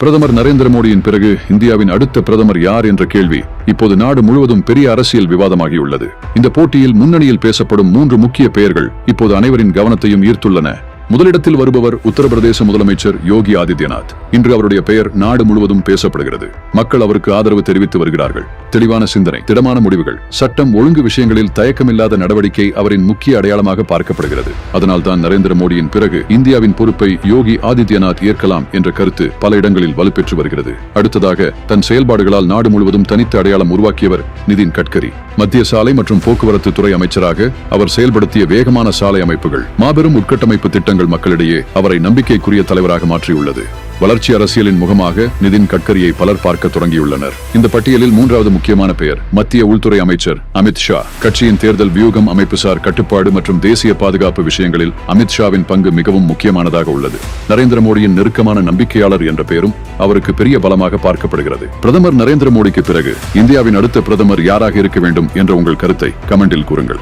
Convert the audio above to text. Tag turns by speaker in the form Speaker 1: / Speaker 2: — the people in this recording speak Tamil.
Speaker 1: பிரதமர் நரேந்திர மோடியின் பிறகு இந்தியாவின் அடுத்த பிரதமர் யார் என்ற கேள்வி இப்போது நாடு முழுவதும் பெரிய அரசியல் விவாதமாகியுள்ளது. இந்த போட்டியில் முன்னணியில் பேசப்படும் 3 முக்கிய பெயர்கள் இப்போது அனைவரின் கவனத்தையும் ஈர்த்துள்ளன. முதலிடத்தில் வருபவர் உத்தரப்பிரதேச முதலமைச்சர் யோகி ஆதித்யநாத். இன்று அவருடைய பெயர் நாடு முழுவதும் பேசப்படுகிறது. மக்கள் அவருக்கு ஆதரவு தெரிவித்து வருகிறார்கள். தெளிவான சிந்தனை, திடமான முடிவுகள், சட்டம் ஒழுங்கு விஷயங்களில் தயக்கமில்லாத நடவடிக்கை அவரின் முக்கிய அடையாளமாக பார்க்கப்படுகிறது. அதனால்தான் நரேந்திர மோடியின் பிறகு இந்தியாவின் பொறுப்பை யோகி ஆதித்யநாத் ஏற்கலாம் என்ற கருத்து பல இடங்களில் வலுப்பெற்று வருகிறது. அடுத்ததாக தன் செயல்பாடுகளால் நாடு முழுவதும் தனித்த அடையாளம் உருவாக்கியவர் நிதின் கட்கரி. மத்திய சாலை மற்றும் போக்குவரத்து துறை அமைச்சராக அவர் செயல்படுத்திய வேகமான சாலை அமைப்புகள், மாபெரும் உட்கட்டமைப்பு திட்டங்கள் மக்களிடையே அவரை நம்பிக்கைக்குரிய தலைவராக மாற்றியுள்ளது. வளர்ச்சி அரசியலின் முகமாக நிதின் கட்கரியை பலர் பார்க்க தொடங்கியுள்ளனர். இந்த பட்டியலில் 3வது முக்கியமான பெயர் மத்திய உள்துறை அமைச்சர் அமித் ஷா. கட்சியின் தேர்தல் வியூகம், அமைப்புசார் கட்டுப்பாடு மற்றும் தேசிய பாதுகாப்பு விஷயங்களில் அமித் ஷாவின் பங்கு மிகவும் முக்கியமானதாக உள்ளது. நரேந்திர மோடியின் நெருக்கமான நம்பிக்கையாளர் என்ற பெயரும் அவருக்கு பெரிய பலமாக பார்க்கப்படுகிறது. பிரதமர் நரேந்திர மோடிக்கு பிறகு இந்தியாவின் அடுத்த பிரதமர் யாராக இருக்க வேண்டும் என்ற உங்கள் கருத்தை கமெண்டில் கூறுங்கள்.